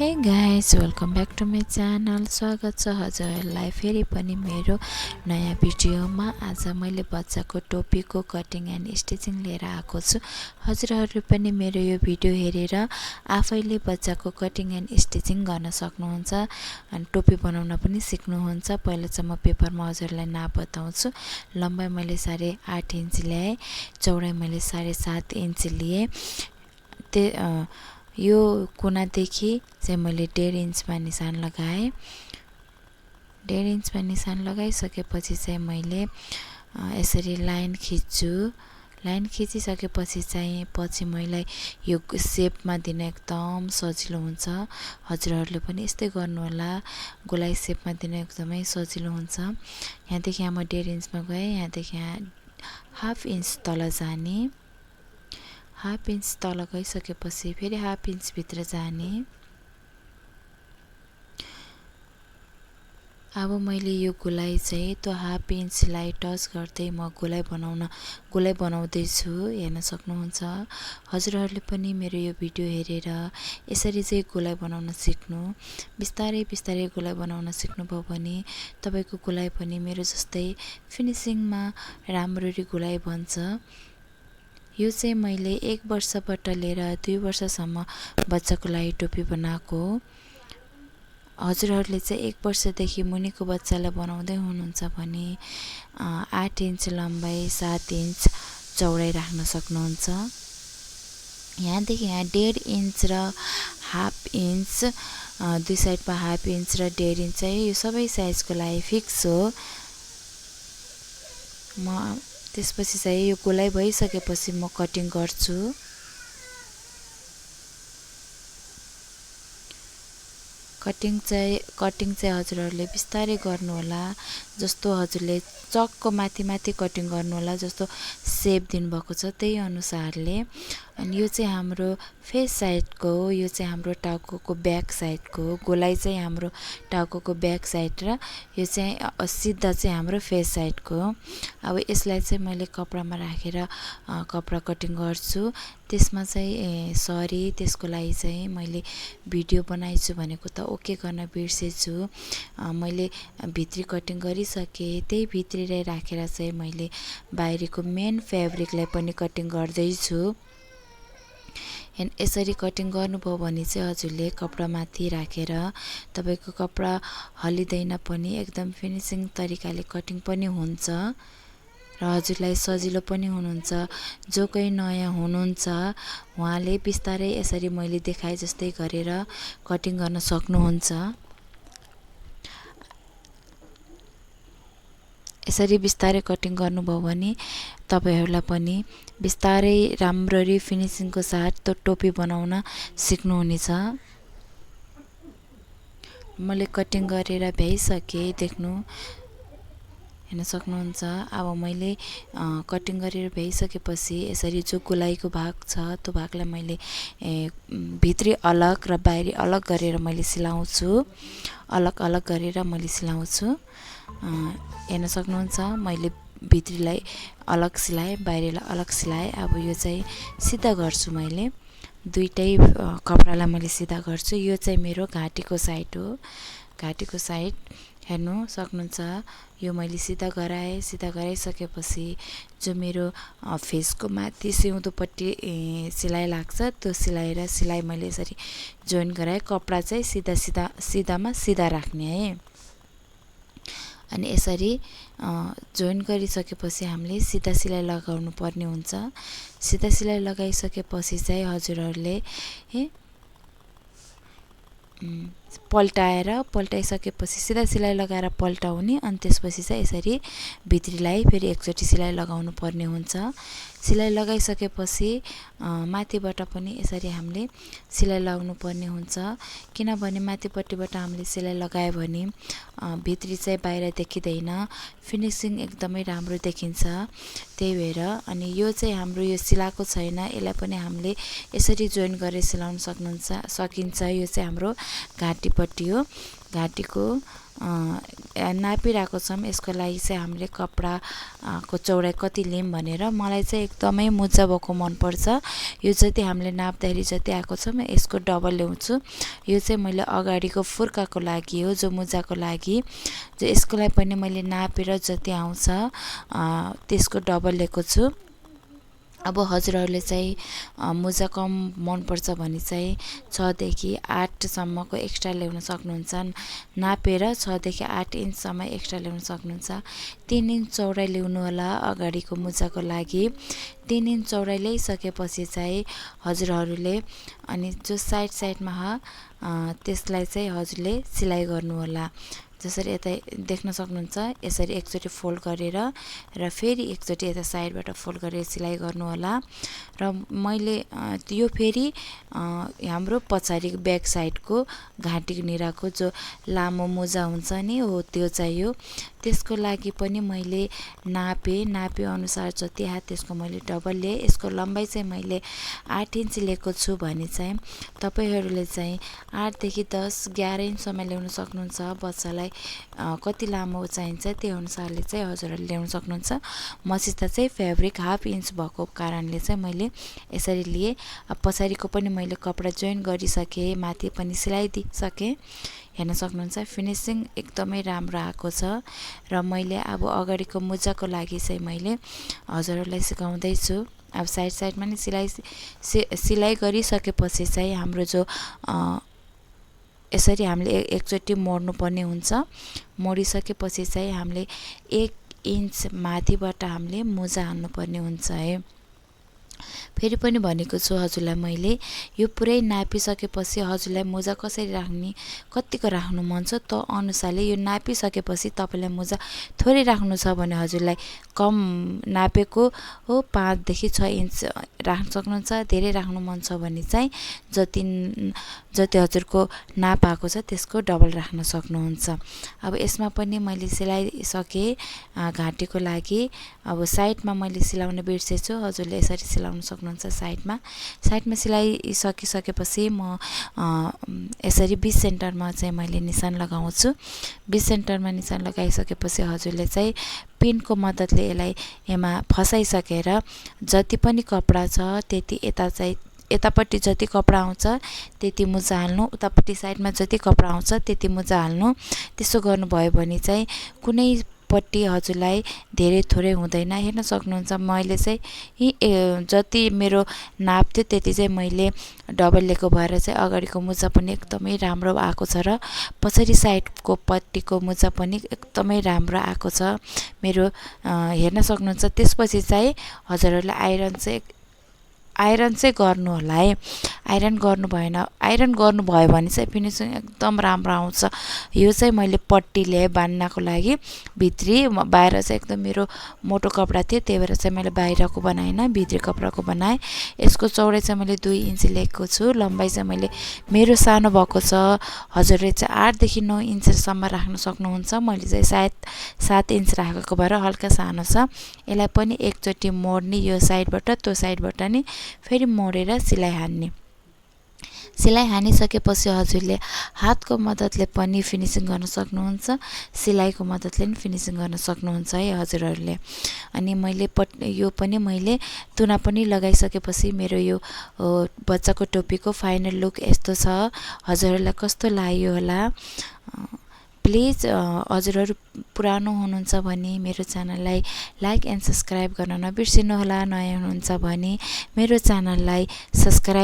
हे guys, welcome back to my channel. स्वागत छ हजुरहरूलाई फेरि पनि मेरो नयाँ भिडियोमा। आज मैले बच्चाको टोपीको कटिङ एन्ड स्टिचिङ लिएर आएको छु। हजुरहरू पनि मेरो यो भिडियो हेरेर आफैले बच्चाको कटिङ एन्ड स्टिचिङ गर्न सक्नुहुन्छ अनि टोपी बनाउन पनि सिक्नुहुन्छ। पहिला चाहिँ म पेपरमा हजुरलाई नाप बताउँछु। लम्बाइ मैले 8.5 इन्च ल्याएँ, चौडाइ मैले 7.5 इन्च लिएँ। यो कुनादेखि चाहिँ मैले 1.5 इन्चमा निशान लगाएँ। 1.5 इन्चमा निशान लगाइसकेपछि चाहिँ मैले यसरी लाइन खिच्छु। लाइन खिचिसकेपछि चाहिँ पछि मैले यो सेपमा दिन एकदम सजिलो हुन्छ। हजुरहरूले पनि यस्तै गर्नुहोला, गोलाई सेपमा दिन एकदमै सजिलो हुन्छ। यहाँदेखि म 1.5 इन्चमा गएँ, यहाँदेखि यहाँ 1/2 इन्च तल जाने। 1/2 इन्च तल गइसकेपछि फेरि 1/2 इन्च भित्र जाने। अब मैले यो गोलाई चाहिँ त्यो 1/2 इन्चलाई टच गर्दै म गोलाई बनाउँदैछु, हेर्न सक्नुहुन्छ। हजुरहरूले पनि मेरो यो भिडियो हेरेर यसरी चाहिँ गोलाई बनाउन सिक्नु। बिस्तारै बिस्तारै गोलाई बनाउन सिक्नुभयो भने तपाईको गोलाई पनि मेरो जस्तै फिनिसिङमा राम्ररी गोलाई बन्छ। यो चाहिँ मैले 1 वर्षबाट लिएर 2 वर्षसम्म बच्चाको लागि टोपी बनाएको। हजुरहरूले चाहिँ 1 वर्षदेखि मुनिको बच्चालाई बनाउँदै हुनुहुन्छ भने 8 इन्च लम्बाइ 7 इन्च चौडाइ राख्न सक्नुहुन्छ। यहाँदेखि यहाँ 1.5 इन्च र 1/2 इन्च, दुई साइडमा 1/2 इन्च र 1.5 इन्च चाहिँ यो सबै साइजको लागि फिक्स हो। त्यसपछि चाहिँ यो गोलाई भइसकेपछि म कटिङ गर्छु। कटिङ चाहिँ हजुरहरूले बिस्तारै गर्नुहोला। जस्तो हजुरले चक्क माथि माथि कटिङ गर्नुहोला, जस्तो सेप दिनुभएको छ त्यही अनुसारले। अनि यो चाहिँ हाम्रो फेस साइडको हो, यो चाहिँ हाम्रो टाउकोको ब्याक साइडको हो। गोलाई चाहिँ हाम्रो टाउकोको ब्याक साइड र यो चाहिँ सिधा चाहिँ हाम्रो फेस साइडको हो। अब यसलाई चाहिँ मैले कपडामा राखेर कपडा कटिङ गर्छु। त्यसमा चाहिँ सरी, त्यसको लागि चाहिँ मैले भिडियो बनाइछु भनेको त ओके गर्न बिर्सेछु। मैले भित्री कटिङ गरिसकेँ, त्यही भित्रीलाई राखेर चाहिँ मैले बाहिरको मेन फेब्रिकलाई पनि कटिङ गर्दैछु। यसरी कटिङ गर्नुभयो भने चाहिँ हजुरले कपडामाथि राखेर तपाईको कपडा हल्लिँदैन पनि, एकदम फिनिसिङ तरिकाले कटिङ पनि हुन्छ र हजुरलाई सजिलो पनि हुनुहुन्छ। जो कोही नयाँ हुनुहुन्छ उहाँले बिस्तारै यसरी मैले देखाए जस्तै गरेर कटिङ गर्न सक्नुहुन्छ। यसरी बिस्तारै कटिङ गर्नुभयो भने तपाईहरुलाई पनि बिस्तारै राम्ररी फिनिसिङको साथ त्यो टोपी बनाउन सिक्नुहुनेछ। मैले कटिङ गरेर भ्याइसके, देख्नु हेर्न सक्नुहुन्छ। अब मैले कटिङ गरेर भ्याइसकेपछि यसरी जो गोलाइको भाग छ त्यो भागलाई मैले भित्री अलग र बाहिरी अलग गरेर मैले सिलाउँछु। अलग गरेर मैले सिलाउँछु। हेर्न सक्नुहुन्छ, मैले भित्रीलाई अलग सिलाएँ, बाहिरीलाई अलग सिलाएँ। अब यो चाहिँ सिधा गर्छु। मैले दुईटै कपडालाई मैले सिधा गर्छु। यो चाहिँ मेरो घाँटीको साइड हो। घाँटीको साइड हेर्नु सक्नुहुन्छ। यो मैले सिधा गराएँ। सिधा गराइसकेपछि जो मेरो फेसको माथि सिउँदोपट्टि सिलाइ लाग्छ त्यो सिलाइ मैले यसरी जोइन गराएँ। कपडा चाहिँ सिधामा सिधा राख्ने है। अनि यसरी जोइन गरिसकेपछि हामीले सिधा सिलाइ लगाउनु पर्ने हुन्छ। सिधा सिलाइ लगाइसकेपछि चाहिँ हजुरहरूले पल्टाइसकेपछि सिधा सिलाइ लगाएर पल्टाउने, अनि त्यसपछि चाहिँ यसरी भित्रीलाई फेरि एकचोटि सिलाइ लगाउनु पर्ने हुन्छ। सिलाइ लगाइसकेपछि माथिबाट पनि यसरी हामीले सिलाइ लगाउनु पर्ने हुन्छ। किनभने माथिपट्टिबाट हामीले सिलाइ लगायो भने भित्री चाहिँ बाहिर देखिँदैन, फिनिसिङ एकदमै राम्रो देखिन्छ। त्यही भएर अनि यो चाहिँ हाम्रो यो सिलाएको छैन, यसलाई पनि हामीले यसरी जोइन गरेर सिलाउन सकिन्छ। यो चाहिँ हाम्रो पट्टि हो घाँटीको नापिरहेको छौँ। यसको लागि चाहिँ हामीले कपडा को चौडाइ कति लियौँ भनेर। मलाई चाहिँ एकदमै मुजा भएको मनपर्छ। यो जति हामीले नाप्दाखेरि जति आएको छ म यसको डबल ल्याउँछु। यो चाहिँ मैले अगाडिको फुर्काको लागि हो, जो मुजाको लागि, जो यसको लागि पनि मैले नापेर जति आउँछ त्यसको डबल लिएको छु। अब हजुरहरूले चाहिँ मुजा कम मनपर्छ भने चाहिँ 6 देखि 8 सम्मको एक्स्ट्रा ल्याउन सक्नुहुन्छ। नापेर 6 देखि 8 इन्चसम्म एक्स्ट्रा ल्याउन सक्नुहुन्छ। 3 इन्च चौडाइ ल्याउनु होला अगाडिको मुजाको लागि। 3 इन्च चौडाइ ल्याइसकेपछि चाहिँ हजुरहरूले अनि जो साइडमा त्यसलाई चाहिँ हजुरले सिलाइ गर्नु होला। जसरी यता देख्न सक्नुहुन्छ, यसरी एकचोटि फोल्ड गरेर र फेरि एकचोटि यता साइडबाट फोल्ड गरेर सिलाइ गर्नु होला। र मैले यो फेरि हाम्रो पछाडि ब्याक साइडको घाँटीनिरको जो लामो मुजा हुन्छ नि हो त्यो चाहियो। त्यसको लागि पनि मैले नापे अनुसार जति आयो त्यसको मैले डबल लिएँ। यसको लम्बाइ चाहिँ मैले 8 इन्च लिएको छु भने चाहिँ तपाईहरूले चाहिँ 8 देखि 10 11 इन्चसम्म ल्याउन सक्नुहुन्छ। बच्चालाई कति लामो चाहिन्छ त्यो अनुसारले चाहिँ हजुरहरूले ल्याउन सक्नुहुन्छ। मसित चाहिँ फेब्रिक हाफ इन्च भएको कारणले चाहिँ मैले यसरी लिएँ। अब पछाडिको पनि मैले कपडा जोइन गरिसकेँ, माथि पनि सिलाइदिइसकेँ। हेर्न सक्नुहुन्छ फिनिसिङ एकदमै राम्रो आएको छ। र मैले अब अगाडिको मुजाको लागि चाहिँ मैले हजुरहरूलाई सिकाउँदैछु। अब साइडमा नि सिलाइ गरिसकेपछि चाहिँ हाम्रो जो यसरी हामीले एकचोटि मोड्नु पर्ने हुन्छ। मोडिसकेपछि चाहिँ हामीले 1 इन्च माथिबाट हामीले मुजा हाल्नुपर्ने हुन्छ है। फेरि पनि भनेको छु हजुरलाई मैले, यो पुरै नापिसकेपछि हजुरलाई मुजा कसरी राख्ने, कतिको राख्नु मन छ त्यो अनुसारले यो नापिसकेपछि तपाईँलाई मुजा थोरै राख्नु छ भने हजुरलाई कम नापेको हो 5 देखि 6 इन्च राख्न सक्नुहुन्छ। धेरै राख्नु मन छ भने चाहिँ जति हजुरको नाप आएको छ त्यसको डबल राख्न सक्नुहुन्छ। अब यसमा पनि मैले सिलाइसकेँ घाँटीको लागि। अब साइडमा मैले सिलाउन बिर्सेछु, हजुरले यसरी सिलाउन सक्नुहुन्छ। साइडमा सिलाइसकेपछि म यसरी 20 सेन्टरमा चाहिँ मैले निशान लगाउँछु। 20 सेन्टरमा निशान लगाइसकेपछि हजुरले चाहिँ पिनको मद्दतले यसलाई यसमा फसाइसकेर जति पनि कपडा छ त्यति यतापट्टि जति कपडा आउँछ त्यति मुजा हाल्नु, उतापट्टि साइडमा जति कपडा आउँछ त्यति मुजा हाल्नु। त्यसो गर्नुभयो भने चाहिँ कुनै पट्टि हजुरलाई धेरै थोरै हुँदैन। हेर्न सक्नुहुन्छ मैले चाहिँ जति मेरो नाप थियो त्यति चाहिँ मैले डबल लिएको भएर चाहिँ अगाडिको मुजा पनि एकदमै राम्रो आएको छ र पछाडि साइडको पट्टिको मुजा पनि एकदमै राम्रो आएको छ मेरो। हेर्न सक्नुहुन्छ। त्यसपछि चाहिँ हजुरहरूले आइरन चाहिँ गर्नु होला है। आइरन गर्नुभयो भने चाहिँ फिनिसिङ एकदम राम्रो आउँछ। यो चाहिँ मैले पट्टी ल्याएँ बान्नको लागि भित्री, बाहिर चाहिँ एकदम मेरो मोटो कपडा थियो त्यही भएर चाहिँ मैले बाहिरको बनाएन, भित्री कपडाको बनाएँ। यसको चौडाइ चाहिँ मैले 2 इन्च लिएको छु। लम्बाइ चाहिँ मैले मेरो सानो भएको छ, हजुरले चाहिँ 8 देखि 9 इन्चसम्म राख्न सक्नुहुन्छ। मैले चाहिँ सायद 7 इन्च राखेको भएर हल्का सानो छ। यसलाई पनि एकचोटि मोड्ने, यो साइडबाट त्यो साइडबाट नि फेरि मोडेर सिलाइ हान्ने। सिलाइ हानिसकेपछि हजुरले हातको मद्दतले पनि फिनिसिङ गर्न सक्नुहुन्छ, सिलाइको मद्दतले पनि फिनिसिङ गर्न सक्नुहुन्छ है हजुरहरूले। अनि मैले यो पनि मैले तुना पनि लगाइसकेपछि मेरो यो बच्चाको टोपीको फाइनल लुक यस्तो छ। हजुरहरूलाई कस्तो लाग्यो होला? प्लिज हजुरहरू पुरानो हुनुहुन्छ भने मेरो च्यानललाई लाइक एन्ड सब्सक्राइब गर्न नबिर्सिनु होला। नयाँ हुनुहुन्छ भने मेरो च्यानललाई सब्सक्राइब